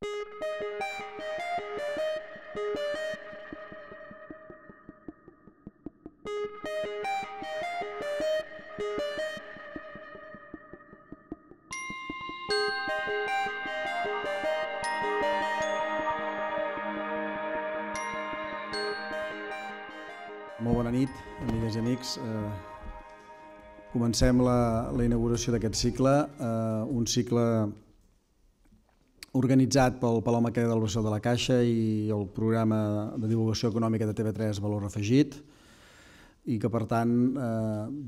Molt bona nit, amigues i amics. Comencem la inauguració d'aquest cicle, un cicle organitzat pel Palau Macaia del Bressol de la Caixa i el programa de divulgació econòmica de TV3 Valor Afegit, i que, per tant,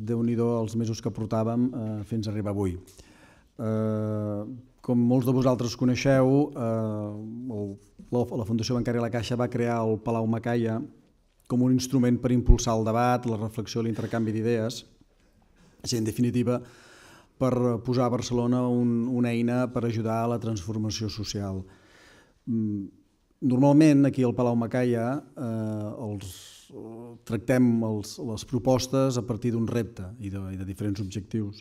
déu-n'hi-do els mesos que portàvem fins a arribar avui. Com molts de vosaltres coneixeu, la Fundació Bancària La Caixa va crear el Palau Macaia com un instrument per impulsar el debat, la reflexió i l'intercanvi d'idees, i, en definitiva, per posar a Barcelona una eina per ajudar a la transformació social. Normalment, aquí al Palau Macaia, tractem les propostes a partir d'un repte i de diferents objectius.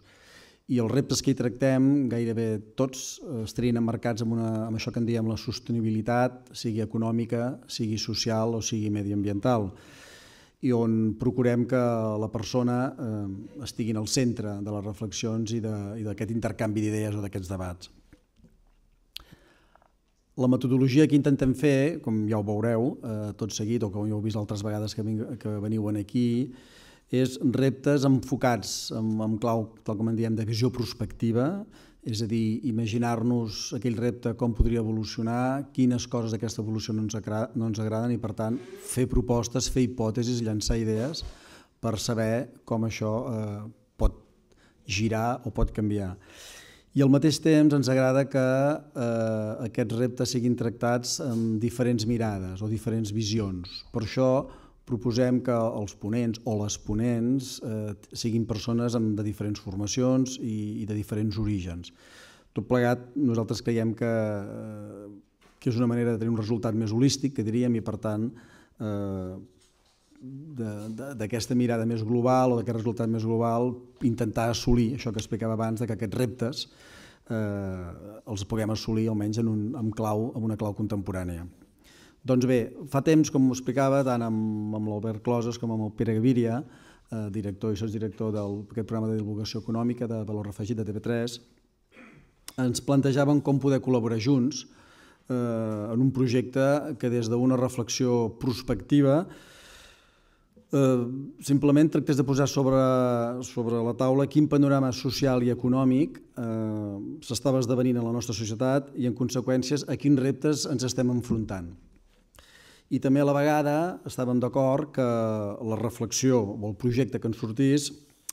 I els reptes que hi tractem, gairebé tots, estarien emmarcats amb això que en diem la sostenibilitat, sigui econòmica, sigui social o sigui mediambiental, i on procurem que la persona estigui en el centre de les reflexions i d'aquest intercanvi d'idees o d'aquests debats. La metodologia que intentem fer, com ja ho veureu tot seguit, o com ja heu vist altres vegades que veniu aquí, és reptes enfocats en clau, tal com en diem, de visió prospectiva, és a dir, imaginar-nos aquell repte com podria evolucionar, quines coses d'aquesta evolució no ens agraden i, per tant, fer propostes, fer hipòtesis, llançar idees per saber com això pot girar o pot canviar. I al mateix temps ens agrada que aquests reptes siguin tractats amb diferents mirades o diferents visions. Per això proposem que els ponents o les ponents siguin persones de diferents formacions i de diferents orígens. Tot plegat, nosaltres creiem que és una manera de tenir un resultat més holístic, que diríem, i per tant, d'aquesta mirada més global o d'aquest resultat més global, intentar assolir això que explicava abans, que aquests reptes els puguem assolir almenys en una clau contemporània. Doncs bé, fa temps, com m'ho explicava, tant amb l'Albert Closes com amb el Pere Gaviria, director i sotsdirector d'aquest programa de divulgació econòmica de Valor Afegit de TV3, ens plantejàvem com poder col·laborar junts en un projecte que des d'una reflexió prospectiva simplement tractés de posar sobre la taula quin panorama social i econòmic s'estava esdevenint en la nostra societat i, en conseqüències, a quins reptes ens estem enfrontant. I també a la vegada estàvem d'acord que la reflexió o el projecte que ens sortís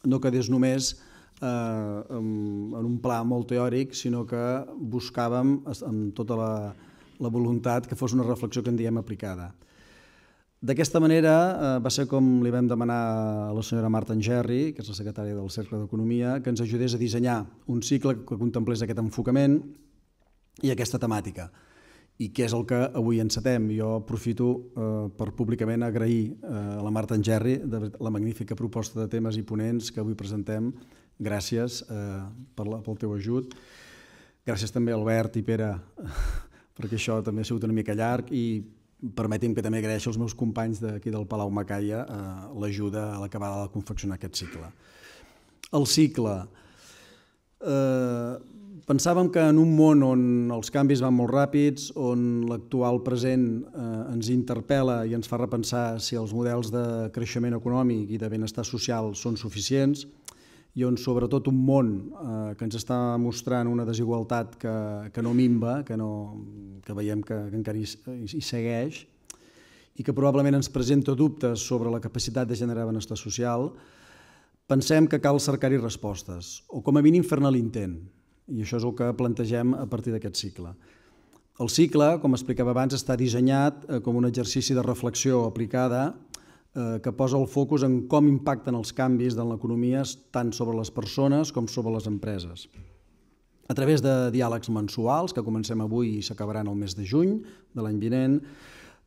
no quedés només en un pla molt teòric, sinó que buscàvem amb tota la voluntat que fos una reflexió que en diem aplicada. D'aquesta manera va ser com li vam demanar a la senyora Marta Engerri, que és la secretària del Cercle d'Economia, que ens ajudés a dissenyar un cicle que contemplés aquest enfocament i aquesta temàtica. I què és el que avui encetem. Jo aprofito per públicament agrair a la Marta Engerri la magnífica proposta de temes i ponents que avui presentem. Gràcies pel teu ajut. Gràcies també a Albert i Pere, perquè això també ha sigut una mica llarg, i permeti'm que també agraeixo als meus companys d'aquí del Palau Macaia l'ajuda a l'acabada de confeccionar aquest cicle. El cicle. Pensàvem que en un món on els canvis van molt ràpids, on l'actual present ens interpel·la i ens fa repensar si els models de creixement econòmic i de benestar social són suficients, i on sobretot un món que ens està mostrant una desigualtat que no minva, que veiem que encara hi segueix, i que probablement ens presenta dubtes sobre la capacitat de generar benestar social, pensem que cal cercar-hi respostes, o com a mínim fer-ne l'intent. I això és el que plantegem a partir d'aquest cicle. El cicle, com explicava abans, està dissenyat com un exercici de reflexió aplicada que posa el focus en com impacten els canvis de l'economia tant sobre les persones com sobre les empreses. A través de diàlegs mensuals, que comencem avui i s'acabaran el mes de juny de l'any vinent,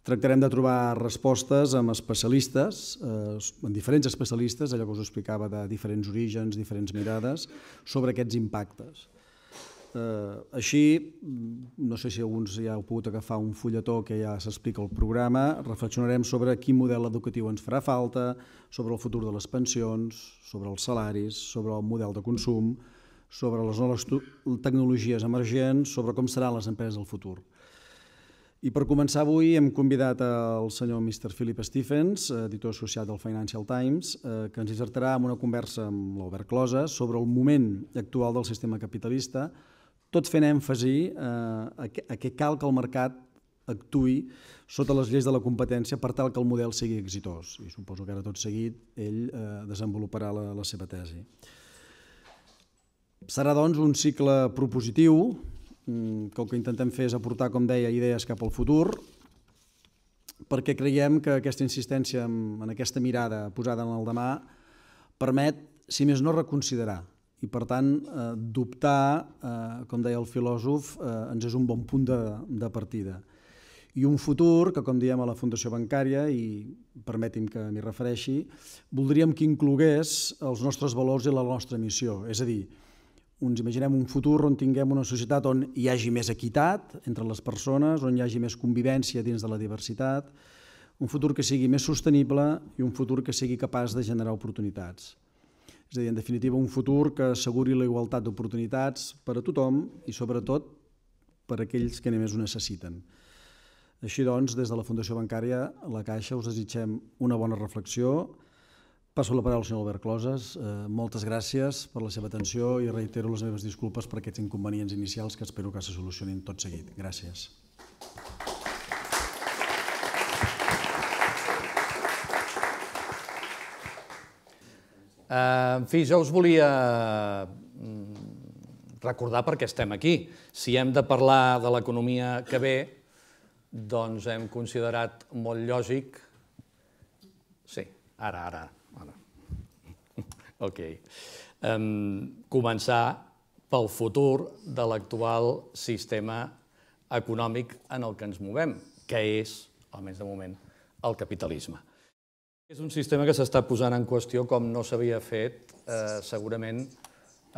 tractarem de trobar respostes amb especialistes, amb diferents especialistes, allò que us explicava de diferents orígens, diferents mirades, sobre aquests impactes. Així, no sé si alguns ja heu pogut agafar un fulletó que ja s'explica al programa, reflexionarem sobre quin model educatiu ens farà falta, sobre el futur de les pensions, sobre els salaris, sobre el model de consum, sobre les noves tecnologies emergents, sobre com seran les empreses del futur. I per començar avui hem convidat el senyor Mr. Philip Stephens, editor associat del Financial Times, que ens dissertarà en una conversa amb l'Albert Closes sobre el moment actual del sistema capitalista, tot fent èmfasi a què cal que el mercat actuï sota les lleis de la competència per tal que el model sigui exitós. I suposo que ara tot seguit ell desenvoluparà la seva tesi. Serà, doncs, un cicle propositiu, que el que intentem fer és aportar, com deia, idees cap al futur, perquè creiem que aquesta insistència en aquesta mirada posada en el demà permet, si més no, reconsiderar. I, per tant, dubtar, com deia el filòsof, ens és un bon punt de partida. I un futur que, com diem a la Fundació Bancària, i permeti'm que m'hi refereixi, voldríem que inclogués els nostres valors i la nostra missió. És a dir, ens imaginem un futur on tinguem una societat on hi hagi més equitat entre les persones, on hi hagi més convivència dins de la diversitat, un futur que sigui més sostenible i un futur que sigui capaç de generar oportunitats. És a dir, en definitiva, un futur que asseguri la igualtat d'oportunitats per a tothom i, sobretot, per a aquells que només ho necessiten. Així doncs, des de la Fundació Bancària, la Caixa, us desitgem una bona reflexió. Passo la paraula al senyor Albert Closes. Moltes gràcies per la seva atenció i reitero les meves disculpes per aquests inconvenients inicials que espero que se solucionin tot seguit. Gràcies. En fi, jo us volia recordar per què estem aquí. Si hem de parlar de l'economia que ve, doncs hem considerat molt lògic... Sí, ara. Ok. Començar pel futur de l'actual sistema econòmic en el que ens movem, que és, almenys de moment, el capitalisme. És un sistema que s'està posant en qüestió com no s'havia fet segurament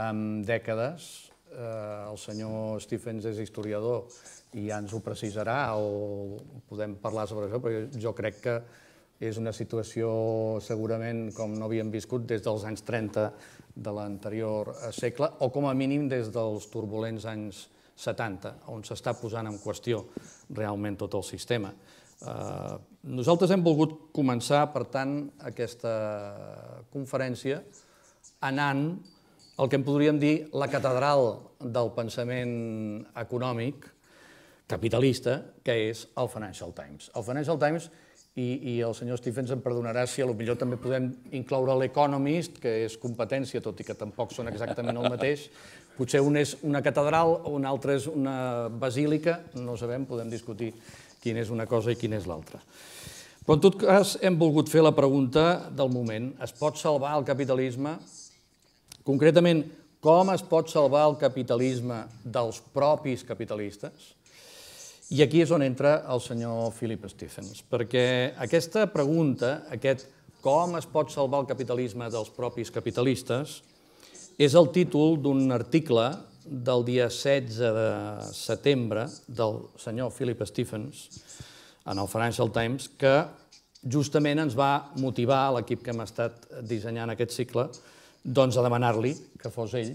en dècades. El senyor Stephens és historiador i ja ens ho precisarà o podem parlar sobre això, però jo crec que és una situació segurament com no havíem viscut des dels anys 30 de l'anterior segle o com a mínim des dels turbulents anys 70, on s'està posant en qüestió realment tot el sistema. Nosaltres hem volgut començar, per tant, aquesta conferència anant el que en podríem dir la catedral del pensament econòmic capitalista, que és el Financial Times. El Financial Times, i el senyor Stephens em perdonarà si potser també podem incloure l'Economist, que és competència, tot i que tampoc són exactament el mateix. Potser un és una catedral, un altre és una basílica, no sabem, podem discutir quina és una cosa i quina és l'altra. Però en tot cas hem volgut fer la pregunta del moment. Es pot salvar el capitalisme? Concretament, com es pot salvar el capitalisme dels propis capitalistes? I aquí és on entra el senyor Philip Stephens, perquè aquesta pregunta, aquest com es pot salvar el capitalisme dels propis capitalistes, és el títol d'un article del dia 16 de setembre del senyor Philip Stephens en el Financial Times, que justament ens va motivar a l'equip que hem estat dissenyant aquest cicle doncs a demanar-li que fos ell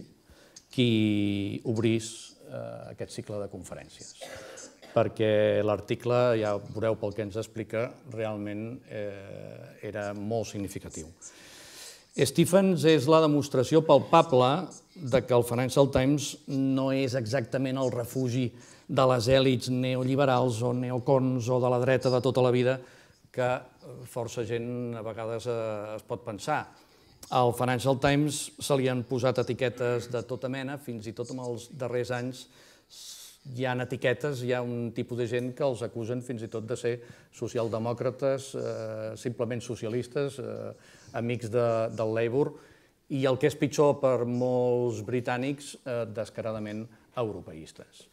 qui obrís aquest cicle de conferències. Perquè l'article, ja veureu pel que ens explica, realment era molt significatiu. Stephens és la demostració palpable que el Financial Times no és exactament el refugi de les èlits neoliberals o neocons o de la dreta de tota la vida que força gent a vegades es pot pensar. Al Financial Times se li han posat etiquetes de tota mena, fins i tot en els darrers anys hi ha etiquetes, hi ha un tipus de gent que els acusen fins i tot de ser socialdemòcrates, simplement socialistes, amics del Labour, i el que és pitjor per molts britànics, descaradament europeistes.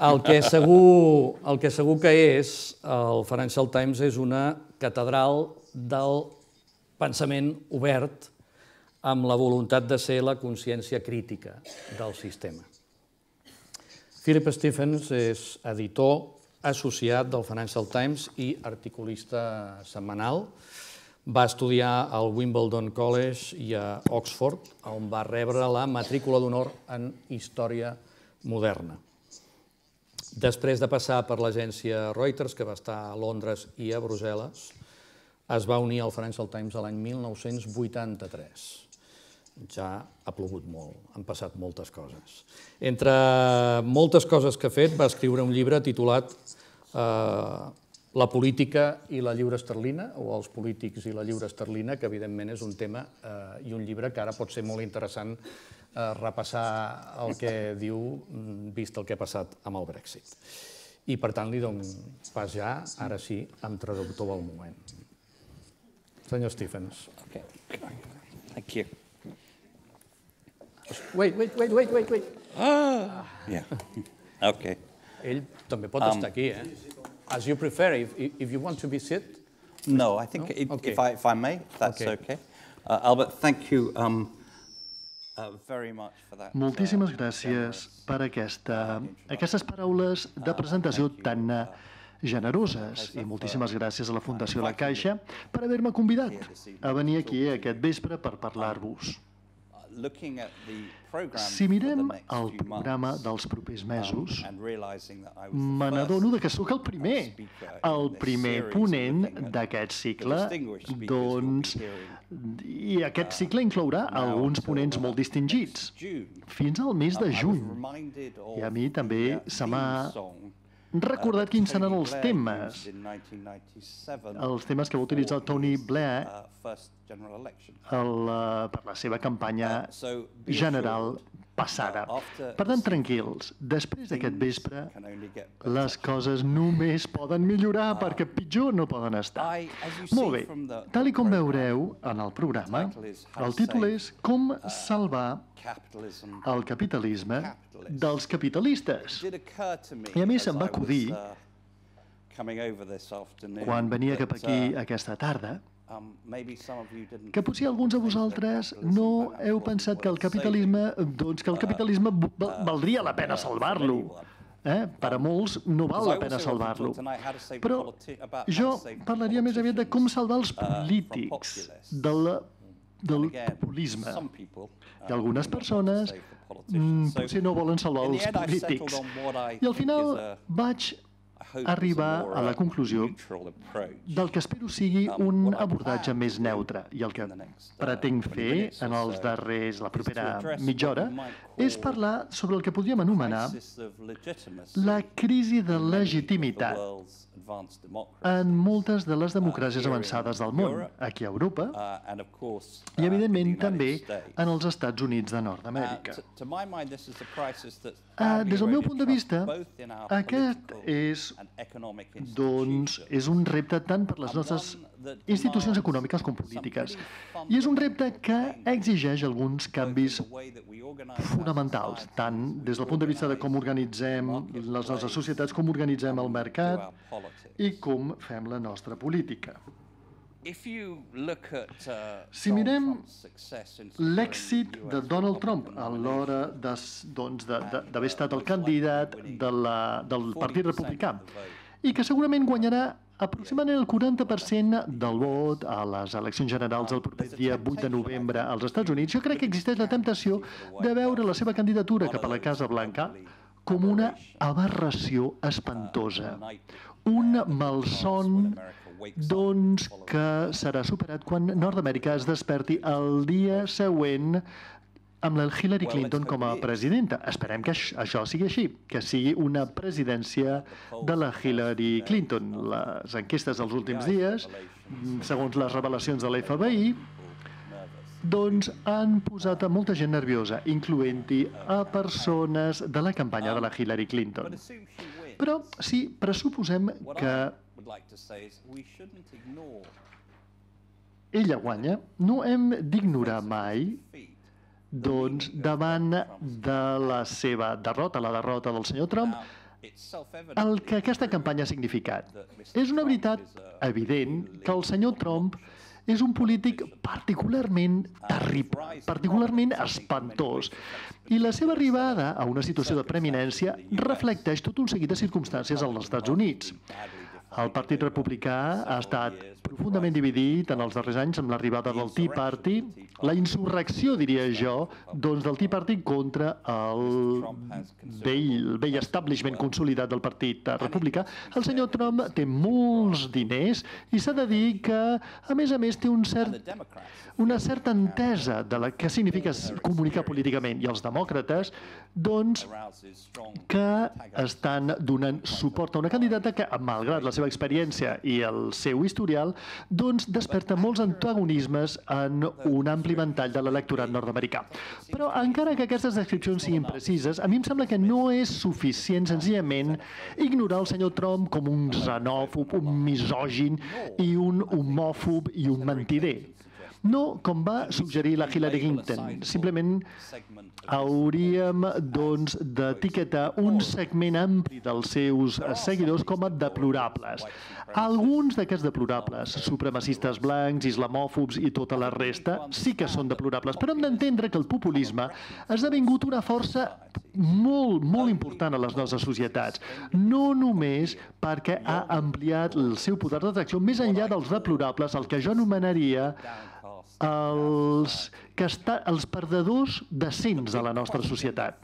El que segur que és, el Financial Times és una catedral del pensament obert amb la voluntat de ser la consciència crítica del sistema. Philip Stephens és editor associat del Financial Times i articulista setmanal. Va estudiar al Wimbledon College i a Oxford, on va rebre la matrícula d'honor en Història Moderna. Després de passar per l'agència Reuters, que va estar a Londres i a Brussel·les, es va unir al Financial Times l'any 1983. Ja ha plogut molt, han passat moltes coses. Entre moltes coses que ha fet, va escriure un llibre titulat La política i la lliura esterlina, o els polítics i la lliura esterlina, que evidentment és un tema i un llibre que ara pot ser molt interessant repassar el que diu, vist el que ha passat amb el Brexit. I per tant li dono pas ja, ara sí, amb traductor del moment. Senyor Stephens. Okay. Thank you. Wait. Yeah. Okay. Ell també pot estar aquí, As you prefer, if you want to be sit. No, I think if I may, if that's okay. Albert, thank you very much for that. Moltíssimes gràcies per aquestes paraules de presentació tan generoses i moltíssimes gràcies a la Fundació La Caixa per haver-me convidat a venir aquí aquest vespre per parlar-vos. Si mirem el programa dels propers mesos, me n'adono que sóc el primer ponent d'aquest cicle, i aquest cicle inclourà alguns ponents molt distingits, fins al mes de juny. I a mi també se m'ha recordat quins seran els temes que va utilitzar Tony Blair per la seva campanya general passada. Per tant, tranquils, després d'aquest vespre, les coses només poden millorar perquè pitjor no poden estar. Molt bé, tal com veureu en el programa, el títol és Com salvar el capitalisme dels capitalistes. I a més se'm va acudir, quan venia cap aquí aquesta tarda, que potser alguns de vosaltres no heu pensat que el capitalisme valdria la pena salvar-lo. Per a molts no val la pena salvar-lo. Però jo parlaria més aviat de com salvar els polítics del populisme. I algunes persones potser no volen salvar els polítics. I al final vaig arribar a la conclusió del que espero sigui un abordatge més neutre. I el que pretenc fer en la propera mitja hora és parlar sobre el que podríem anomenar la crisi de legitimitat en moltes de les democràcies avançades del món, aquí a Europa, i evidentment també en els Estats Units de Nord-Amèrica. Des del meu punt de vista, aquest és un repte tant per les nostres institucions econòmiques com polítiques. I és un repte que exigeix alguns canvis fonamentals, tant des del punt de vista de com organitzem les nostres societats, com organitzem el mercat i com fem la nostra política. Si mirem l'èxit de Donald Trump a l'hora d'haver estat el candidat del Partit Republicà i que segurament guanyarà aproximadament el 40% del vot a les eleccions generals del proper dia 8 de novembre als Estats Units, jo crec que existeix la temptació de veure la seva candidatura cap a la Casa Blanca com una aberració espantosa, un malson que serà superat quan Nord-Amèrica es desperti el dia següent amb la Hillary Clinton com a presidenta. Esperem que això sigui així, que sigui una presidència de la Hillary Clinton. Les enquestes dels últims dies, segons les revelacions de l'FBI, doncs han posat a molta gent nerviosa, incloent-hi a persones de la campanya de la Hillary Clinton. Però si pressuposem que ella guanya, no hem d'ignorar mai davant de la seva derrota, la derrota del senyor Trump, el que aquesta campanya ha significat. És una veritat evident que el senyor Trump és un polític particularment terrible, particularment espantós. I la seva arribada a una situació de preeminència reflecteix tot un seguit de circumstàncies als Estats Units. El Partit Republicà ha estat profundament dividit en els darrers anys amb l'arribada del Tea Party, la insurrecció, diria jo, doncs del Tea Party contra el vell establishment consolidat del Partit Republicà. El senyor Trump té molts diners i s'ha de dir que, a més, té una certa entesa de què significa comunicar políticament. I els demòcrates, doncs, que estan donant suport a una candidata que, malgrat la seva experiència i el seu historial, doncs desperta molts antagonismes en un ampli ventall de l'electorat nord-americà. Però encara que aquestes descripcions siguin precises, a mi em sembla que no és suficient senzillament ignorar el senyor Trump com un xenòfob, un misògin i un homòfob i un mentider. No, com va suggerir la Hillary Clinton. Simplement hauríem, doncs, d'etiquetar un segment ampli dels seus seguidors com a deplorables. Alguns d'aquests deplorables, supremacistes blancs, islamòfobs i tota la resta, sí que són deplorables, però hem d'entendre que el populisme ha esdevingut una força molt, molt important a les nostres societats. No només perquè ha ampliat el seu poder d'atracció més enllà dels deplorables, el que jo anomenaria els perdedors decents de la nostra societat.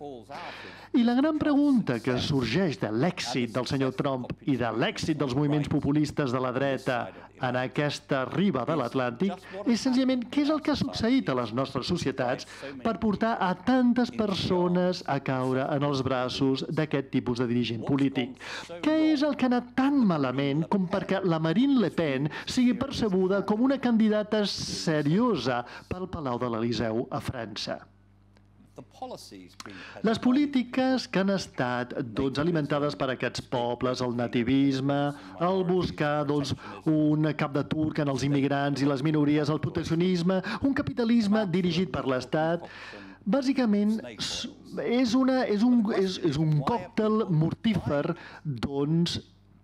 I la gran pregunta que sorgeix de l'èxit del senyor Trump i de l'èxit dels moviments populistes de la dreta en aquesta riba de l'Atlàntic és senzillament què és el que ha succeït a les nostres societats per portar a tantes persones a caure en els braços d'aquest tipus de dirigent polític. Què és el que ha anat tan malament com perquè la Marine Le Pen sigui percebuda com una candidata seriosa pel Palau de l'Eliseu a França? Les polítiques que han estat alimentades per aquests pobles, el nativisme, el buscar un cap de turc en els immigrants i les minories, el proteccionisme, un capitalisme dirigit per l'Estat, bàsicament és un còctel mortífer,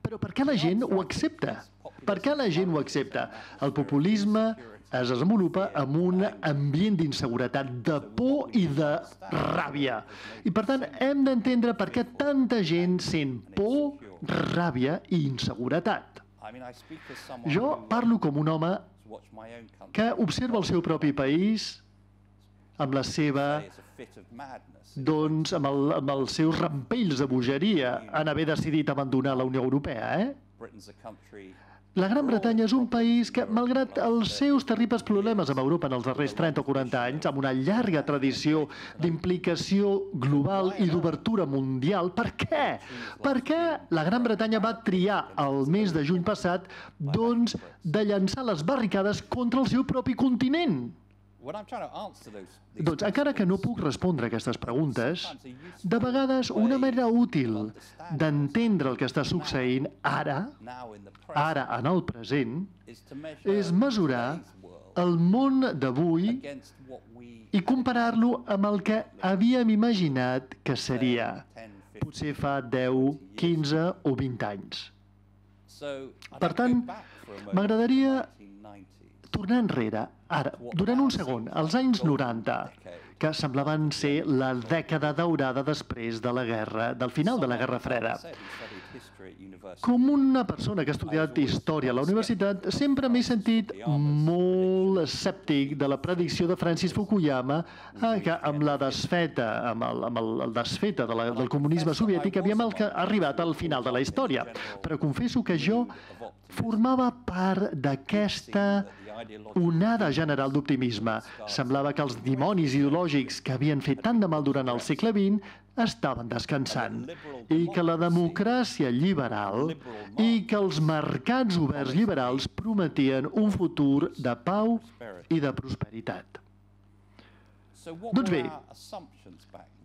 però per què la gent ho accepta? Per què la gent ho accepta? El populisme es desenvolupa en un ambient d'inseguretat, de por i de ràbia. I, per tant, hem d'entendre per què tanta gent sent por, ràbia i inseguretat. Jo parlo com un home que observa el seu propi país amb la seva, amb els seus rampells de bogeria en haver decidit abandonar la Unió Europea, La Gran Bretanya és un país que, malgrat els seus terribles problemes amb Europa en els darrers 30 o 40 anys, amb una llarga tradició d'implicació global i d'obertura mundial, per què? Per què la Gran Bretanya va triar el mes de juny passat, de llançar les barricades contra el seu propi continent? Doncs, encara que no puc respondre a aquestes preguntes, de vegades una manera útil d'entendre el que està succeint ara, en el present, és mesurar el món d'avui i comparar-lo amb el que havíem imaginat que seria, potser fa 10, 15 o 20 anys. Per tant, m'agradaria tornar enrere, ara, durant un segon, als anys 90, que semblaven ser la dècada daurada després de la guerra, del final de la Guerra Freda. Com una persona que ha estudiat història a la universitat, sempre m'he sentit molt escèptic de la predicció de Francis Fukuyama que amb la desfeta, amb el desfeta del comunisme soviètic havíem arribat al final de la història. Però confesso que jo formava part d'aquesta onada general d'optimisme. Semblava que els dimonis ideològics que havien fet tant de mal durant el segle XX estaven descansant i que la democràcia liberal i que els mercats oberts liberals prometien un futur de pau i de prosperitat. Doncs bé,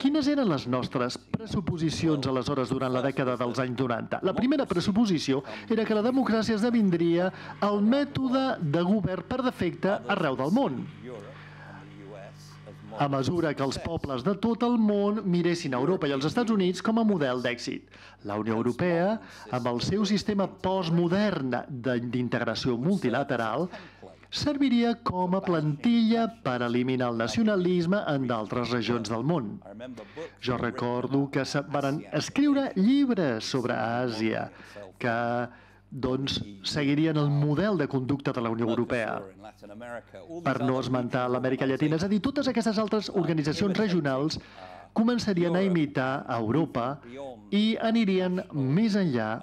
quines eren les nostres pressuposicions aleshores durant la dècada dels anys 90? La primera pressuposició era que la democràcia esdevindria el mètode de govern per defecte arreu del món. A mesura que els pobles de tot el món miressin a Europa i als Estats Units com a model d'èxit. La Unió Europea, amb el seu sistema postmodern d'integració multilateral, serviria com a plantilla per eliminar el nacionalisme en d'altres regions del món. Jo recordo que van escriure llibres sobre Àsia que seguirien el model de conducta de la Unió Europea, per no esmentar l'Amèrica Llatina. És a dir, totes aquestes altres organitzacions regionals començarien a imitar a Europa i anirien més enllà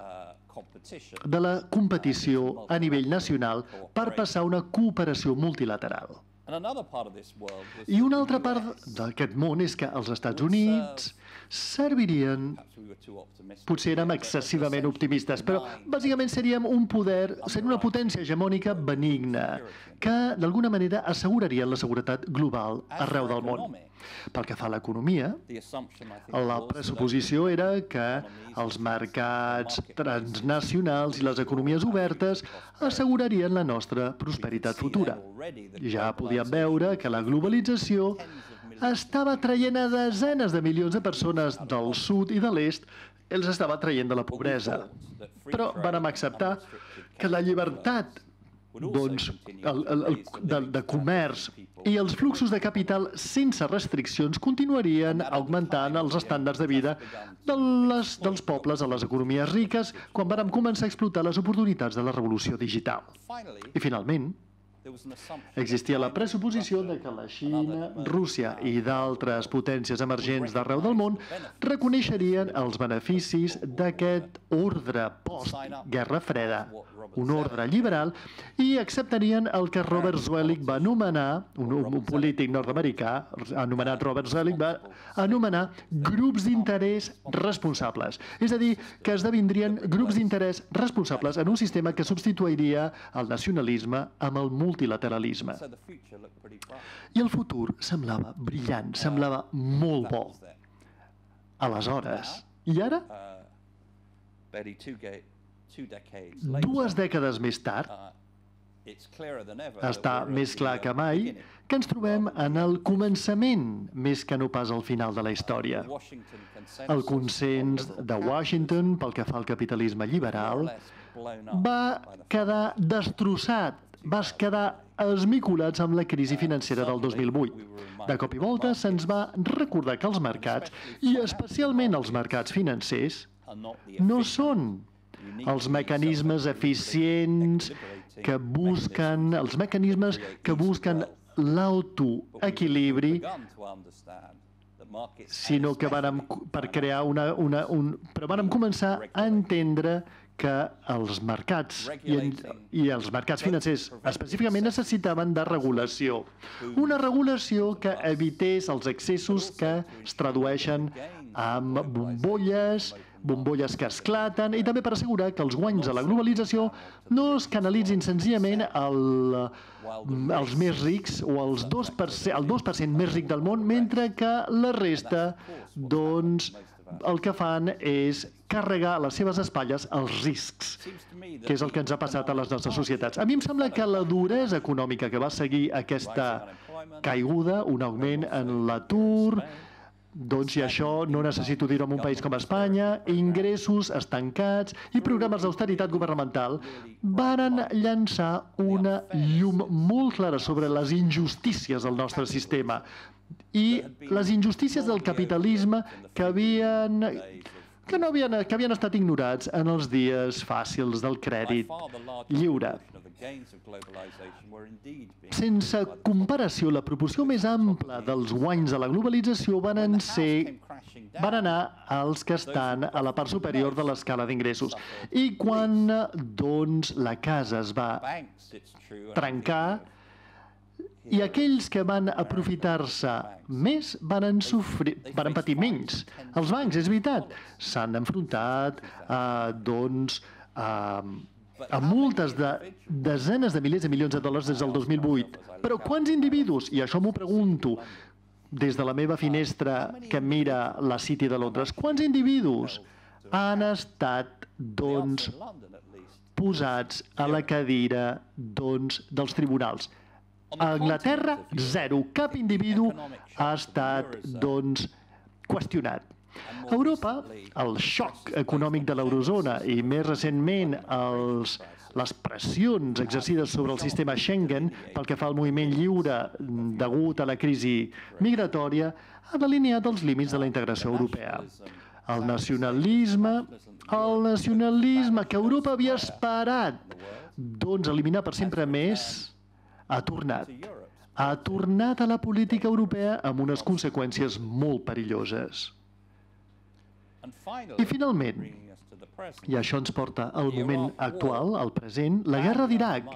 de la competició a nivell nacional per passar a una cooperació multilateral. I una altra part d'aquest món és que els Estats Units servirien, potser érem excessivament optimistes, però bàsicament seríem un poder, seria una potència hegemònica benigna que d'alguna manera asseguraria la seguretat global arreu del món. Pel que fa a l'economia, la pressuposició era que els mercats transnacionals i les economies obertes assegurarien la nostra prosperitat futura. Ja podíem veure que la globalització estava traient a desenes de milions de persones del sud i de l'est, els estava traient de la pobresa. Però vam acceptar que la llibertat de comerç i els fluxos de capital sense restriccions continuarien augmentant els estàndards de vida dels pobles a les economies riques quan vam començar a explotar les oportunitats de la revolució digital. I finalment, existia la pressuposició de que la Xina, Rússia i d'altres potències emergents d'arreu del món reconeixerien els beneficis d'aquest ordre post-Guerra Freda, un ordre liberal, i acceptarien el que Robert Zoellick va anomenar, un polític nord-americà anomenat Robert Zoellick, va anomenar grups d'interès responsables. És a dir, que esdevindrien grups d'interès responsables en un sistema que substituiria el nacionalisme amb el multilateralisme. I el futur semblava brillant, semblava molt bo. Aleshores, i ara? 2 dècades més tard, està més clar que mai que ens trobem en el començament més que no pas al final de la història. El consens de Washington pel que fa al capitalisme liberal va quedar destrossat, va quedar esmicolats amb la crisi financera del 2008. De cop i volta se'ns va recordar que els mercats, i especialment els mercats financers, no són els mecanismes eficients que busquen, l'autoequilibri, sinó que vàrem començar a entendre que els mercats i els mercats financers específicament necessitaven de regulació. Una regulació que evités els excessos que es tradueixen amb bombolles que esclaten, i també per assegurar que els guanys de la globalització no es canalitzin senzillament als més rics o el 2% més ric del món, mentre que la resta, el que fan és carregar a les seves espatlles els riscs, que és el que ens ha passat a les nostres societats. A mi em sembla que la duresa econòmica que va seguir aquesta caiguda, un augment en l'atur, i això no necessito dir-ho en un país com Espanya, ingressos estancats i programes d'austeritat governamental varen llançar una llum molt clara sobre les injustícies del nostre sistema i les injustícies del capitalisme que havien estat ignorats en els dies fàcils del crèdit lliure. Sense comparació, la proporció més ampla dels guanys de la globalització van anar als que estan a la part superior de l'escala d'ingressos. I quan, la casa es va trencar, i aquells que van aprofitar-se més van patir menys. Els bancs, és veritat, s'han enfrontat a multes de desenes de milers de milions de dòlars des del 2008. Però quants individus, i això m'ho pregunto des de la meva finestra que mira la City de Londres, quants individus han estat, posats a la cadira, dels tribunals? A Anglaterra, 0. Cap individu ha estat, qüestionat. A Europa, el xoc econòmic de l'eurozona i més recentment les pressions exercides sobre el sistema Schengen pel que fa al moviment lliure degut a la crisi migratòria han alineat els límits de la integració europea. El nacionalisme que Europa havia esperat eliminar per sempre més ha tornat a la política europea amb unes conseqüències molt perilloses. I finalment, i això ens porta al moment actual, al present, la guerra d'Iraq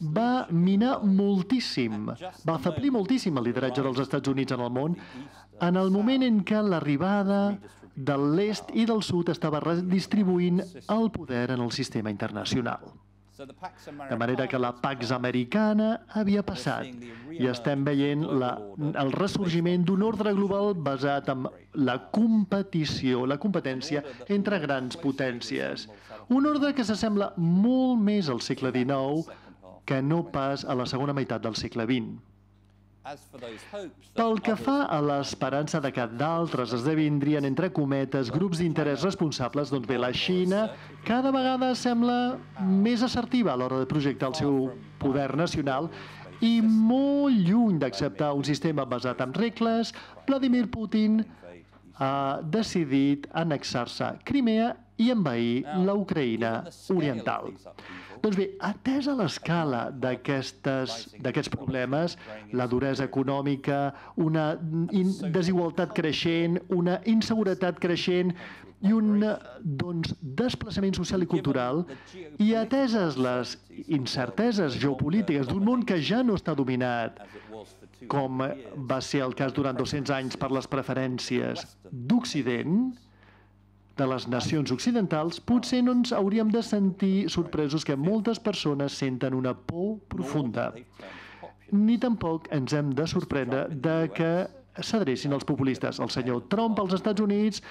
va minar moltíssim, va afeblir moltíssim el lideratge dels Estats Units en el món en el moment en què l'arribada de l'est i del sud estava redistribuint el poder en el sistema internacional. De manera que la Pax Americana havia passat i estem veient el ressorgiment d'un ordre global basat en la competició, la competència entre grans potències. Un ordre que s'assembla molt més al segle XIX que no pas a la segona meitat del segle XX. Pel que fa a l'esperança de que d'altres esdevindrien, entre cometes, grups d'interès responsables, doncs bé, la Xina cada vegada sembla més assertiva a l'hora de projectar el seu poder nacional i molt lluny d'acceptar un sistema basat en regles, Vladimir Putin ha decidit annexar-se Crimea i envair la Ucraïna oriental. Doncs bé, atesa l'escala d'aquests problemes, la duresa econòmica, una desigualtat creixent, una inseguretat creixent i un desplaçament social i cultural, i ateses les incerteses geopolítiques d'un món que ja no està dominat, com va ser el cas durant 200 anys per les preferències d'Occident, de les nacions occidentals, potser no ens hauríem de sentir sorpresos que moltes persones senten una por profunda. Ni tampoc ens hem de sorprendre de que s'adrecin els populistes. El senyor Trump als Estats Units,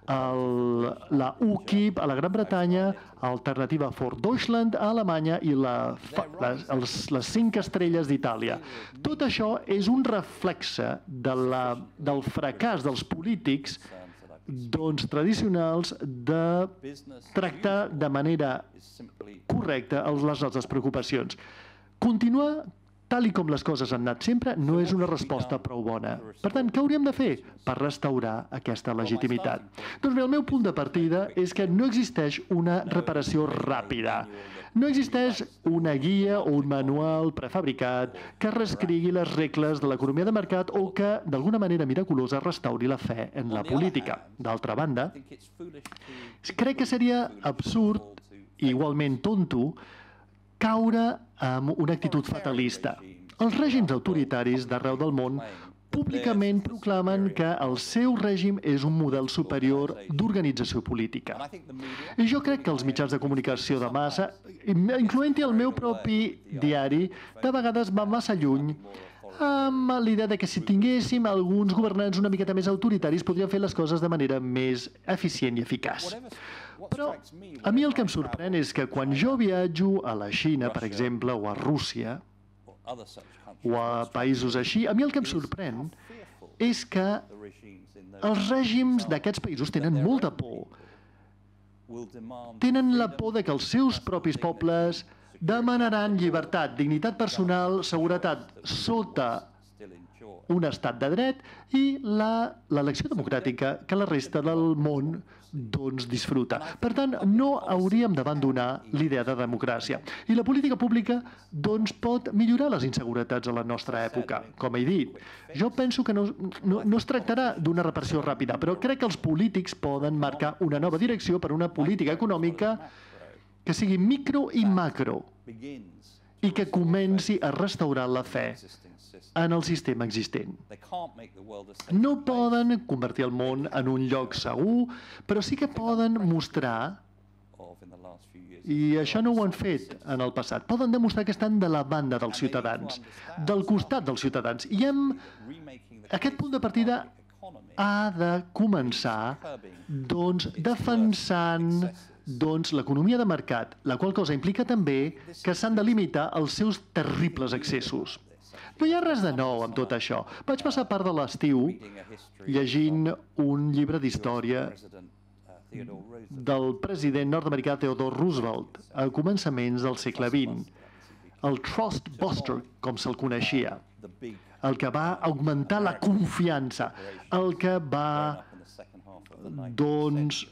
la UKIP a la Gran Bretanya, Alternativa for Deutschland a Alemanya i les 5 estrelles d'Itàlia. Tot això és un reflexe del fracàs dels polítics tradicionals de tractar de manera correcta les nostres preocupacions. Continuar tal com les coses han anat sempre no és una resposta prou bona. Per tant, què hauríem de fer per restaurar aquesta legitimitat? Doncs bé, el meu punt de partida és que no existeix una reparació ràpida. No existeix una guia o un manual prefabricat que reescrigui les regles de l'economia de mercat o que, d'alguna manera miraculosa, restauri la fe en la política. D'altra banda, crec que seria absurd i igualment tonto caure en una actitud fatalista. Els règims autoritaris d'arreu del món públicament proclamen que el seu règim és un model superior d'organització política. I jo crec que els mitjans de comunicació de massa, incloent-hi el meu propi diari, de vegades va massa lluny amb l'idea que si tinguéssim alguns governants una miqueta més autoritaris podrien fer les coses de manera més eficient i eficaç. Però a mi el que em sorprèn és que quan jo viatjo a la Xina, per exemple, o a Rússia, o a països així, a mi el que em sorprèn és que els règims d'aquests països tenen molta por. Tenen la por que els seus propis pobles demanaran llibertat, dignitat personal, seguretat sota un estat de dret i l'elecció democràtica que la resta del món disfruta. Per tant, no hauríem d'abandonar l'idea de democràcia. I la política pública pot millorar les inseguretats a la nostra època. Com he dit, jo penso que no es tractarà d'una reparació ràpida, però crec que els polítics poden marcar una nova direcció per una política econòmica que sigui micro i macro i que comenci a restaurar la fe en el sistema existent. No poden convertir el món en un lloc segur, però sí que poden mostrar, i això no ho han fet en el passat, poden demostrar que estan de la banda dels ciutadans, del costat dels ciutadans. I aquest punt de partida ha de començar defensant l'economia de mercat, la qual cosa implica també que s'han de limitar els seus terribles excessos. No hi ha res de nou amb tot això. Vaig passar part de l'estiu llegint un llibre d'història del president nord-americà Theodore Roosevelt a començaments del segle XX, el Trust Buster, com se'l coneixia, el que va augmentar la confiança, el que va, doncs,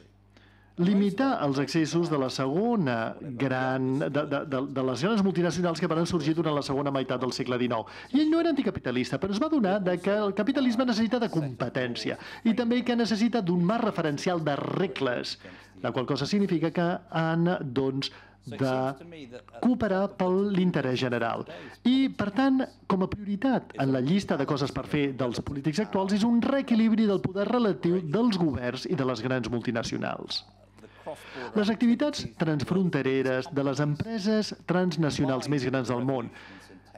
limitar els excessos de la segona de les grans multinacionals que van sorgir durant la segona meitat del segle XIX. I ell no era anticapitalista, però es va adonar que el capitalisme necessita de competència i també que necessita d'un marc referencial de regles, la qual cosa significa que han, doncs, de cooperar per l'interès general. I, per tant, com a prioritat en la llista de coses per fer dels polítics actuals és un reequilibri del poder relatiu dels governs i de les grans multinacionals. Les activitats transfrontereres de les empreses transnacionals més grans del món,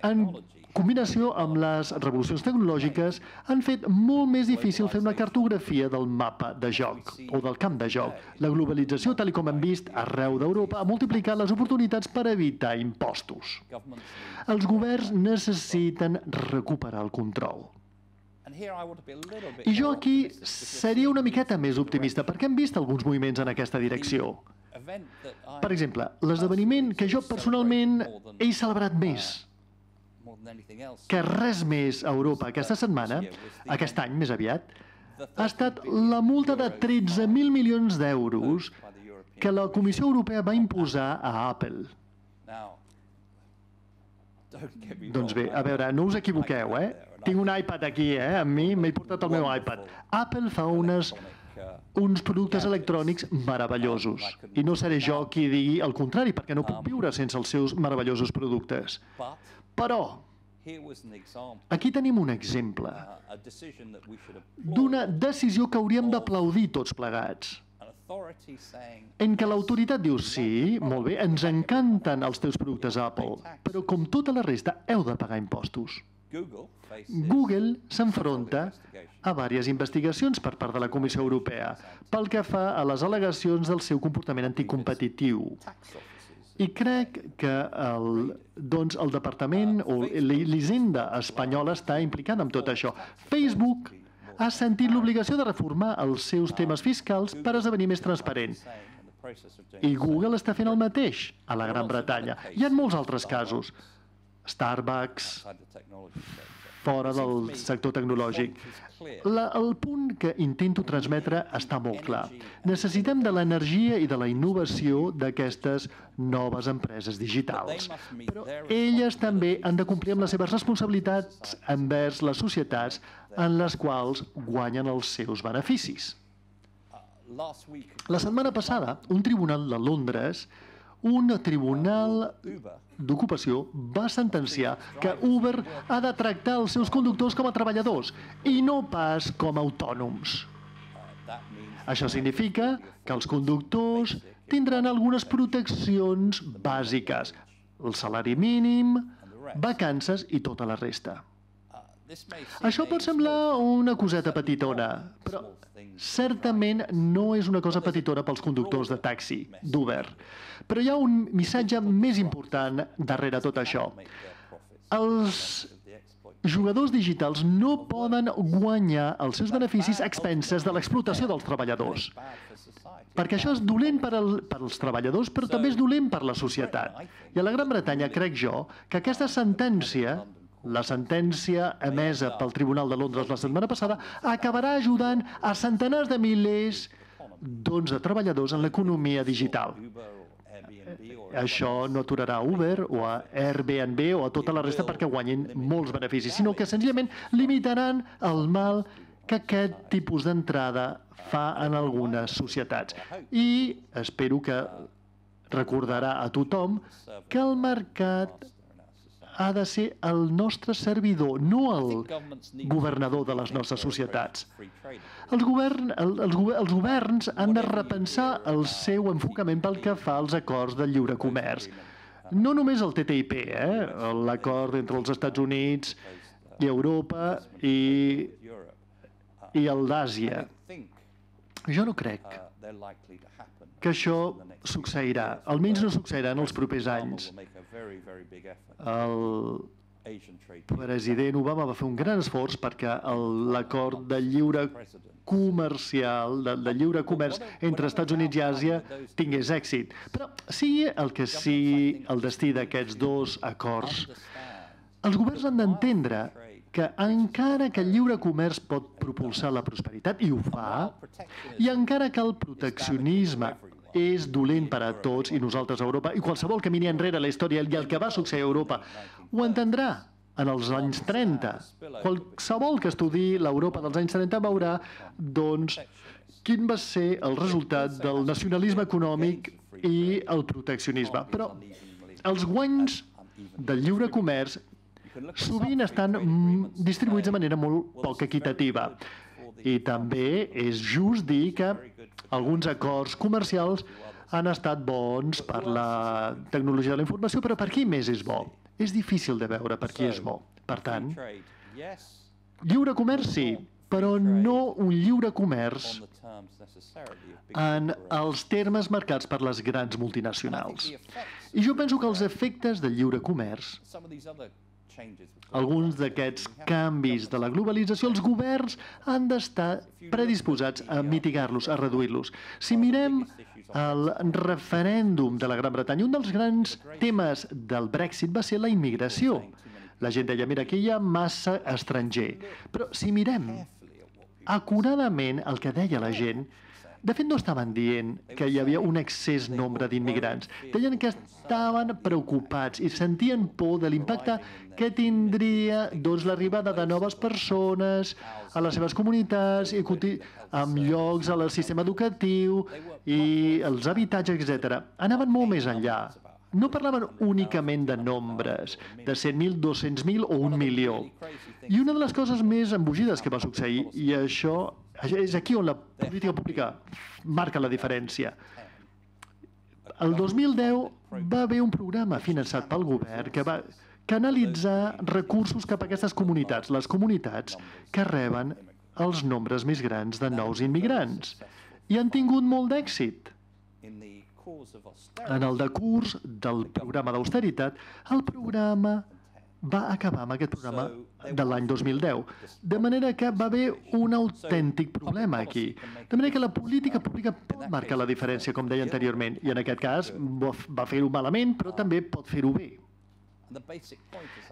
en combinació amb les revolucions tecnològiques, han fet molt més difícil fer una cartografia del mapa de joc, o del camp de joc. La globalització, tal com hem vist arreu d'Europa, ha multiplicat les oportunitats per evitar impostos. Els governs necessiten recuperar el control. I jo aquí seria una miqueta més optimista, perquè hem vist alguns moviments en aquesta direcció. Per exemple, l'esdeveniment que jo personalment he celebrat més que res més a Europa aquesta setmana, aquest any més aviat, ha estat la multa de 13.000 milions d'euros que la Comissió Europea va imposar a Apple. Doncs bé, a veure, no us equivoqueu, Tinc un iPad aquí, amb mi, m'he portat el meu iPad. Apple fa uns productes electrònics meravellosos. I no seré jo qui digui el contrari, perquè no puc viure sense els seus meravellosos productes. Però aquí tenim un exemple d'una decisió que hauríem d'aplaudir tots plegats, en què l'autoritat diu, sí, molt bé, ens encanten els teus productes Apple, però com tota la resta heu de pagar impostos. Google s'enfronta a diverses investigacions per part de la Comissió Europea pel que fa a les al·legacions del seu comportament anticompetitiu. I crec que el Departament o l'Hisenda espanyola està implicada en tot això. Facebook ha sentit l'obligació de reformar els seus temes fiscals per esdevenir més transparent. I Google està fent el mateix a la Gran Bretanya. Hi ha molts altres casos. Starbucks, fora del sector tecnològic. El punt que intento transmetre està molt clar. Necessitem de l'energia i de la innovació d'aquestes noves empreses digitals. Però elles també han de complir amb les seves responsabilitats envers les societats en les quals guanyen els seus beneficis. La setmana passada, un tribunal de Londres, un tribunal d'ocupació va sentenciar que Uber ha de tractar els seus conductors com a treballadors i no pas com a autònoms. Això significa que els conductors tindran algunes proteccions bàsiques, el salari mínim, vacances i tota la resta. Això pot semblar una coseta petitona, però certament no és una cosa petitona pels conductors de taxi, d'Uber. Però hi ha un missatge més important darrere tot això. Els jugadors digitals no poden guanyar els seus beneficis a expenses de l'explotació dels treballadors. Perquè això és dolent per als treballadors, però també és dolent per la societat. I a la Gran Bretanya crec jo que aquesta sentència, la sentència emesa pel Tribunal de Londres la setmana passada, acabarà ajudant a centenars de milers de treballadors en l'economia digital. Això no aturarà a Uber o a Airbnb o a tota la resta perquè guanyin molts beneficis, sinó que senzillament limitaran el mal que aquest tipus d'entrada fa en algunes societats. I espero que recordarà a tothom que el mercat ha de ser el nostre servidor, no el governador de les nostres societats. Els governs han de repensar el seu enfocament pel que fa als acords de lliure comerç. No només el TTIP, l'acord entre els Estats Units i Europa i el d'Àsia. Jo no crec que això succeirà, almenys no succeirà en els propers anys. president Obama va fer un gran esforç perquè l'acord de lliure comercial, de lliure comerç entre Estats Units i Àsia tingués èxit. Però sigui el que sigui el destí d'aquests dos acords, els governs han d'entendre que encara que el lliure comerç pot propulsar la prosperitat, i ho fa, i encara que el proteccionisme és dolent per a tots, i nosaltres a Europa, i qualsevol que miri enrere la història i el que va succeir a Europa ho entendrà en els anys 30. Qualsevol que estudi l'Europa dels anys 30 veurà, doncs, quin va ser el resultat del nacionalisme econòmic i el proteccionisme. Però els guanys del lliure comerç sovint estan distribuïts de manera molt poc equitativa. I també és just dir que alguns acords comercials han estat bons per la tecnologia de la informació, però per qui més és bo? És difícil de veure per qui és bo. Per tant, lliure comerç sí, però no un lliure comerç en els termes marcats per les grans multinacionals. I jo penso que els efectes del lliure comerç, alguns d'aquests canvis de la globalització, els governs han d'estar predisposats a mitigar-los, a reduir-los. Si mirem el referèndum de la Gran Bretanya, un dels grans temes del Brexit va ser la immigració. La gent deia, mira, aquí hi ha massa estranger. Però si mirem acuradament el que deia la gent, de fet, no estaven dient que hi havia un excés nombre d'immigrants. Deien que estaven preocupats i sentien por de l'impacte que tindria l'arribada de noves persones a les seves comunitats, amb llocs al sistema educatiu i els habitatges, etc. Anaven molt més enllà. No parlaven únicament de nombres, de 100.000, 200.000 o 1 milió. I una de les coses més embogides que va succeir, i això és aquí on la política pública marca la diferència. El 2010 va haver un programa finançat pel govern que va canalitzar recursos cap a aquestes comunitats, les comunitats que reben els nombres més grans de nous immigrants. I han tingut molt d'èxit. En el decurs del programa d'austeritat, el programa va acabar amb aquest programa de l'any 2010. De manera que va haver un autèntic problema aquí. De manera que la política pública pot marcar la diferència, com deia anteriorment, i en aquest cas va fer-ho malament, però també pot fer-ho bé.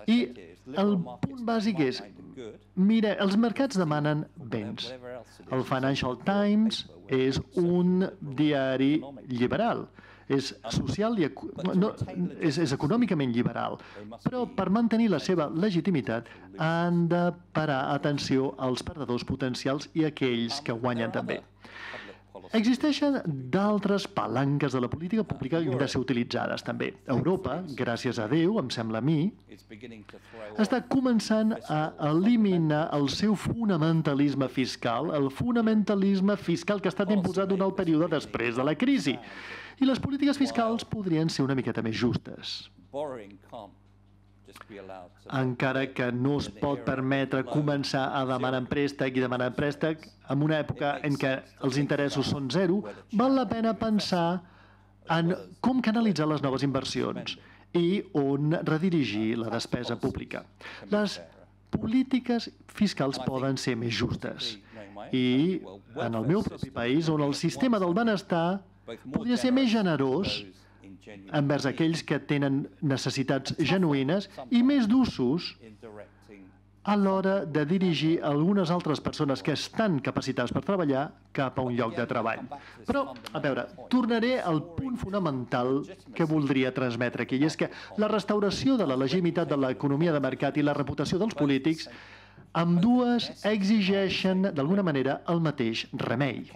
I el punt bàsic és, mira, els mercats demanen béns. El Financial Times és un diari liberal. És social i és econòmicament liberal, però per mantenir la seva legitimitat han de parar atenció als perdedors potencials i aquells que guanyen també. Existeixen d'altres palanques de la política pública que han de ser utilitzades també. Europa, gràcies a Déu, em sembla a mi, està començant a eliminar el seu fonamentalisme fiscal, el fonamentalisme fiscal que ha estat imposat durant el període després de la crisi. I les polítiques fiscals podrien ser una miqueta més justes. Encara que no es pot permetre començar a demanar en préstec i demanar en préstec en una època en què els interessos són zero, val la pena pensar en com canalitzar les noves inversions i on redirigir la despesa pública. Les polítiques fiscals poden ser més justes. I en el meu propi país, on el sistema del benestar podria ser més generós envers aquells que tenen necessitats genuïnes i més d'usos a l'hora de dirigir algunes altres persones que estan capacitades per treballar cap a un lloc de treball. Però, a veure, tornaré al punt fonamental que voldria transmetre aquí, i és que la restauració de la legitimitat de l'economia de mercat i la reputació dels polítics, ambdues exigeixen, d'alguna manera, el mateix remei.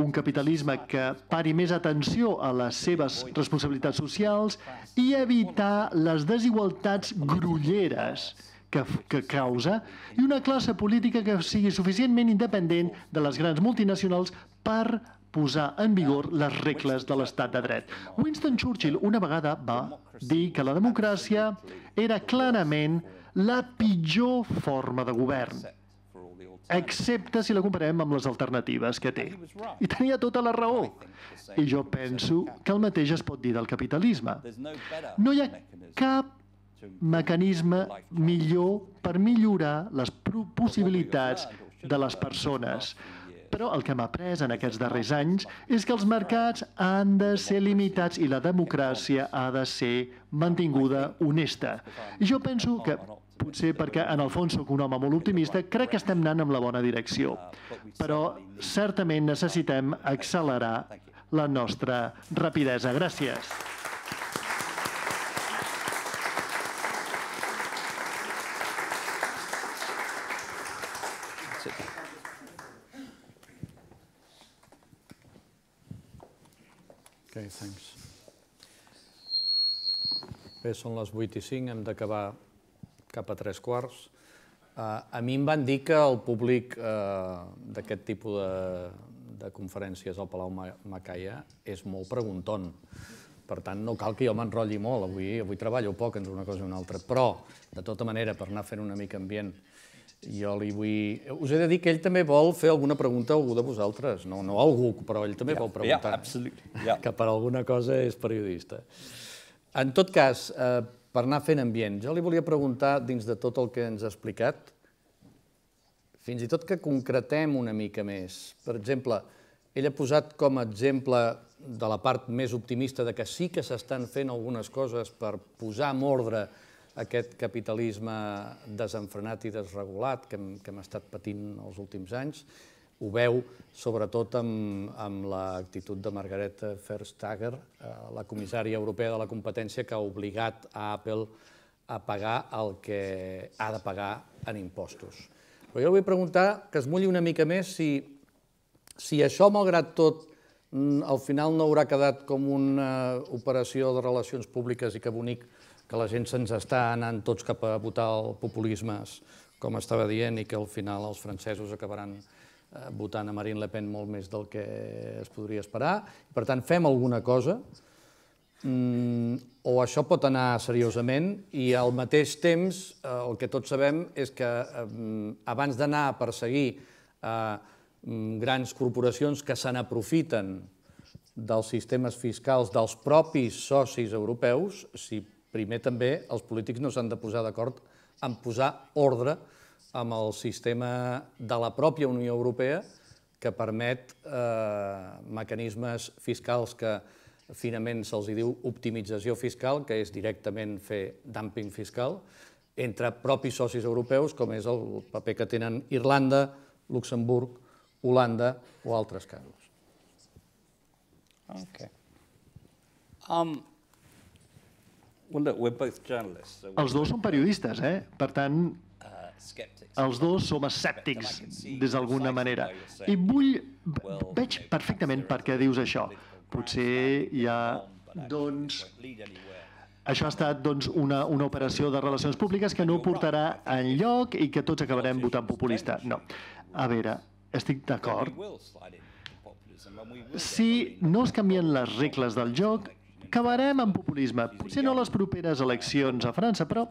Un capitalisme que pari més atenció a les seves responsabilitats socials i evitar les desigualtats grolleres que causa, i una classe política que sigui suficientment independent de les grans multinacionals per posar en vigor les regles de l'estat de dret. Winston Churchill una vegada va dir que la democràcia era clarament la pitjor forma de govern, excepte si la comparem amb les alternatives que té. I tenia tota la raó. I jo penso que el mateix es pot dir del capitalisme. No hi ha cap mecanisme millor per millorar les possibilitats de les persones. Però el que hem après en aquests darrers anys és que els mercats han de ser limitats i la democràcia ha de ser mantinguda honesta. I jo penso que, potser perquè en el fons sóc un home molt optimista, crec que estem anant en la bona direcció. Però certament necessitem accelerar la nostra rapidesa. Gràcies. Okay, thanks. Bé, són les 8:05, hem d'acabar cap a 3:15. A mi em van dir que el públic d'aquest tipus de conferències al Palau Macaya és molt pregunton. Per tant, no cal que jo m'enrotlli molt. Avui treballo poc entre una cosa i una altra. Però, de tota manera, per anar fent una mica ambient, jo li vull... Us he de dir que ell també vol fer alguna pregunta a algú de vosaltres. No a algú, però ell també vol preguntar. Que per alguna cosa és periodista. En tot cas, per anar fent ambient, jo li volia preguntar, dins de tot el que ens ha explicat, fins i tot que concretem una mica més. Per exemple, ell ha posat com a exemple de la part més optimista de que sí que s'estan fent algunes coses per posar en ordre aquest capitalisme desenfrenat i desregulat que hem estat patint els últims anys. Ho veu sobretot amb l'actitud de Margrethe Vestager, la comissària europea de la competència, que ha obligat a Apple a pagar el que ha de pagar en impostos. Però jo vull preguntar que es mulli una mica més si això, malgrat tot, al final no haurà quedat com una operació de relacions públiques i que bonic que la gent se'ns està anant tots cap a votar el populisme, com estava dient, i que al final els francesos acabaran votant a Marine Le Pen molt més del que es podria esperar. Per tant, fem alguna cosa, o això pot anar seriosament, i al mateix temps el que tots sabem és que abans d'anar a perseguir grans corporacions que se n'aprofiten dels sistemes fiscals dels propis socis europeus, si primer també els polítics no s'han de posar d'acord en posar ordre amb el sistema de la pròpia Unió Europea que permet mecanismes fiscals que finament se'ls diu optimització fiscal, que és directament fer dumping fiscal, entre propis socis europeus, com és el paper que tenen Irlanda, Luxemburg, Holanda o altres casos. Els dos són periodistes, per tant, els dos som escèptics, des d'alguna manera. I veig perfectament per què dius això. Potser hi ha, doncs, això ha estat una operació de relacions públiques que no portarà enlloc i que tots acabarem votant populista. No. A veure, estic d'acord. Si no es canvien les regles del joc, acabarem amb populisme. Potser no a les properes eleccions a França, però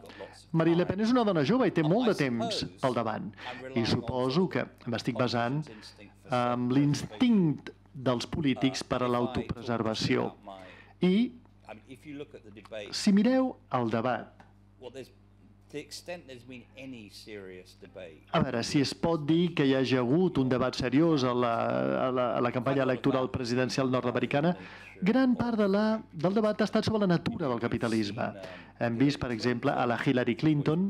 Marine Le Pen és una dona jove i té molt de temps pel davant. I suposo que m'estic basant en l'instint dels polítics per a l'autopreservació. I si mireu el debat, a veure, si es pot dir que hi hagi hagut un debat seriós a la campanya electoral presidencial nord-americana, gran part del debat ha estat sobre la natura del capitalisme. Hem vist, per exemple, a la Hillary Clinton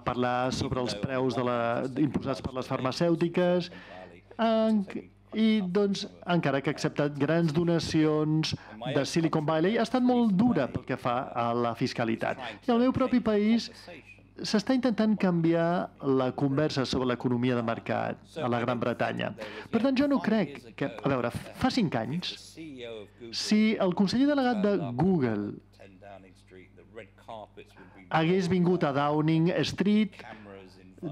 parlar sobre els preus imposats per les farmacèutiques i, encara que ha acceptat grans donacions de Silicon Valley, ha estat molt dura pel que fa a la fiscalitat. I al meu propi país s'està intentant canviar la conversa sobre l'economia de mercat a la Gran Bretanya. Per tant, jo no crec que... A veure, fa 5 anys, si el conseller delegat de Google hagués vingut a Downing Street,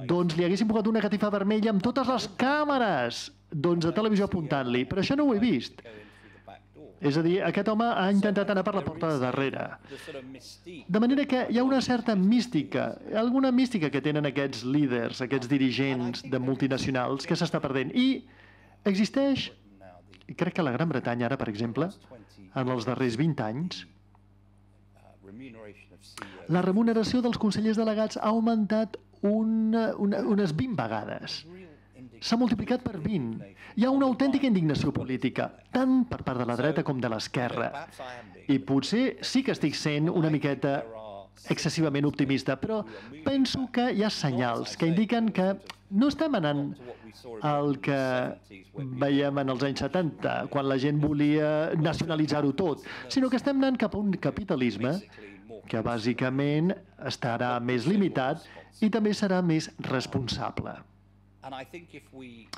doncs li haguessin posat una catifa vermella amb totes les càmeres de televisió apuntant-li, però això no ho he vist. És a dir, aquest home ha intentat anar per la porta de darrere. De manera que hi ha una certa mística, alguna mística que tenen aquests líders, aquests dirigents de multinacionals que s'està perdent. I existeix, crec que a la Gran Bretanya ara, per exemple, en els darrers 20 anys, La remuneració dels consellers delegats ha augmentat unes 20 vegades. S'ha multiplicat per 20. Hi ha una autèntica indignació política, tant per part de la dreta com de l'esquerra. I potser sí que estic sent una miqueta excessivament optimista, però penso que hi ha senyals que indiquen que no estem anant al que veiem en els anys 70, quan la gent volia nacionalitzar-ho tot, sinó que estem anant cap a un capitalisme que bàsicament estarà més limitat i també serà més responsable.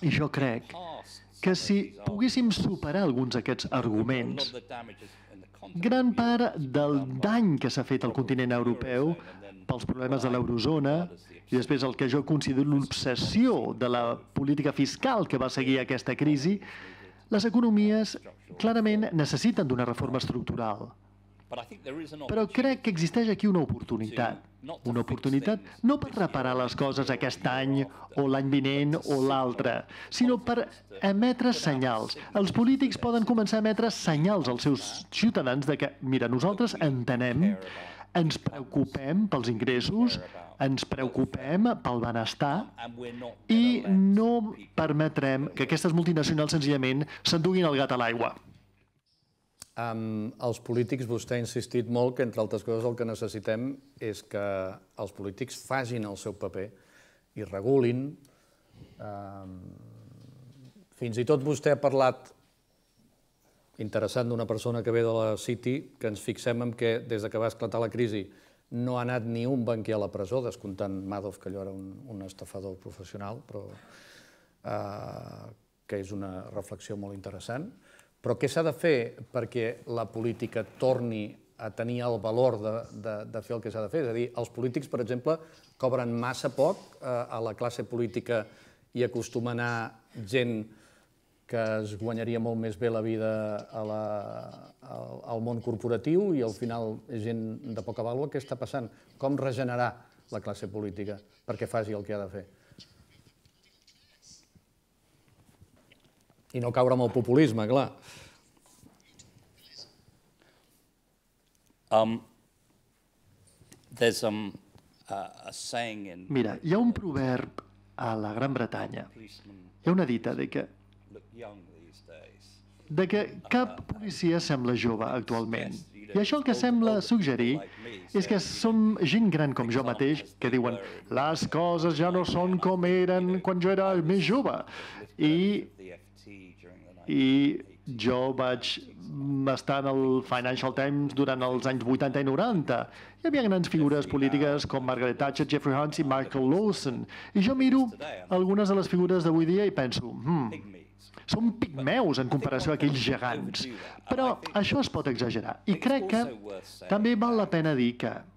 I jo crec que si poguéssim superar alguns d'aquests arguments, gran part del dany que s'ha fet al continent europeu pels problemes de l'eurozona i després el que jo considero l'obsessió de la política fiscal que va seguir aquesta crisi, les economies clarament necessiten d'una reforma estructural. Però crec que existeix aquí una oportunitat no per reparar les coses aquest any o l'any vinent o l'altre, sinó per emetre senyals. Els polítics poden començar a emetre senyals als seus ciutadans de que, mira, nosaltres entenem, ens preocupem pels ingressos, ens preocupem pel benestar i no permetrem que aquestes multinacionals senzillament s'enduguin el gat a l'aigua. Els polítics, vostè ha insistit molt que, entre altres coses, el que necessitem és que els polítics facin el seu paper i regulin. Fins i tot vostè ha parlat, interessant, d'una persona que ve de la City, que ens fixem en que des que va esclatar la crisi no ha anat ni un banquer a la presó, descomptant Madoff, que allò era un estafador professional, però que és una reflexió molt interessant. Però què s'ha de fer perquè la política torni a tenir el valor de fer el que s'ha de fer? És a dir, els polítics, per exemple, cobren massa poc a la classe política i acostuma a anar gent que es guanyaria molt més bé la vida al món corporatiu i al final és gent de poca vàlua. Què està passant? Com regenerar la classe política perquè faci el que ha de fer? I no caure amb el populisme, clar. Mira, hi ha un proverb a la Gran Bretanya. Hi ha una dita de que cap policia sembla jove actualment. I això el que sembla suggerir és que som gent gran com jo mateix que diuen les coses ja no són com eren quan jo era més jove. I jo vaig estar en el Financial Times durant els anys 80 i 90. Hi havia grans figures polítiques com Margaret Thatcher, Jeffrey Hunt i Michael Lawson. I jo miro algunes de les figures d'avui dia i penso, són pigmeus en comparació a aquells gegants. Però això es pot exagerar. I crec que també val la pena dir que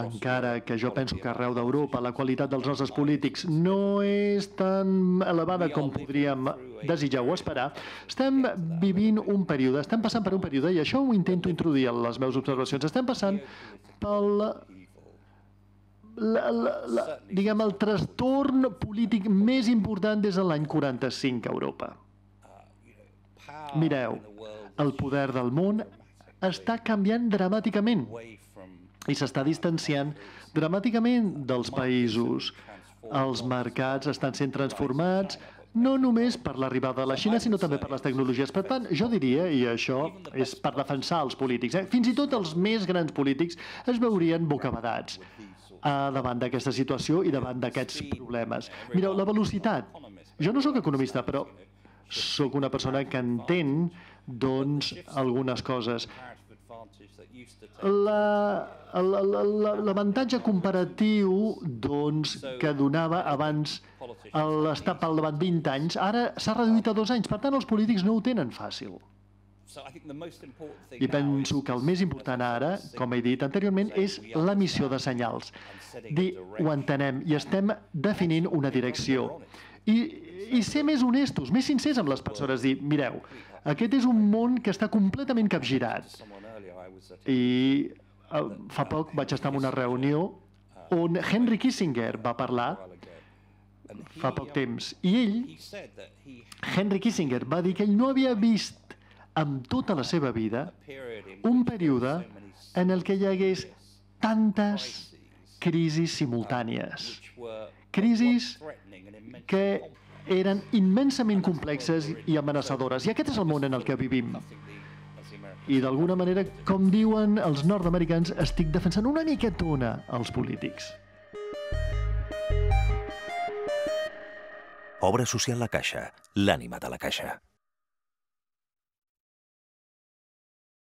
encara que jo penso que arreu d'Europa la qualitat dels nostres polítics no és tan elevada com podríem desitjar o esperar, estem vivint un període, estem passant per un període, i això ho intento introduir en les meves observacions, estem passant pel el trastorn polític més important des de l'any 45 a Europa. Mireu, el poder del món està canviant dramàticament i s'està distanciant dramàticament dels països. Els mercats estan sent transformats no només per l'arribada de la Xina, sinó també per les tecnologies. Per tant, jo diria, i això és per defensar els polítics, fins i tot els més grans polítics es veurien bocabadats davant d'aquesta situació i davant d'aquests problemes. Mireu, la velocitat. Jo no sóc economista, però sóc una persona que entén, doncs, algunes coses. L'avantatge comparatiu que donava abans l'estar pel davant 20 anys, ara s'ha reduït a 2 anys. Per tant, els polítics no ho tenen fàcil. I penso que el més important ara, com he dit anteriorment, és l'emissió de senyals. Dir, ho entenem i estem definint una direcció. I ser més honestos, més sincers amb les persones. Dir, mireu, aquest és un món que està completament capgirat. I fa poc vaig estar en una reunió on Henry Kissinger va parlar fa poc temps. I Henry Kissinger, va dir que ell no havia vist amb tota la seva vida, un període en el que hi hagués tantes crisis simultànies. Crisis que eren immensament complexes i amenaçadores. I aquest és el món en el que vivim. I d'alguna manera, com diuen els nord-americans, estic defensant una miquetona als polítics. Obra social La Caixa, l'ànima de la Caixa.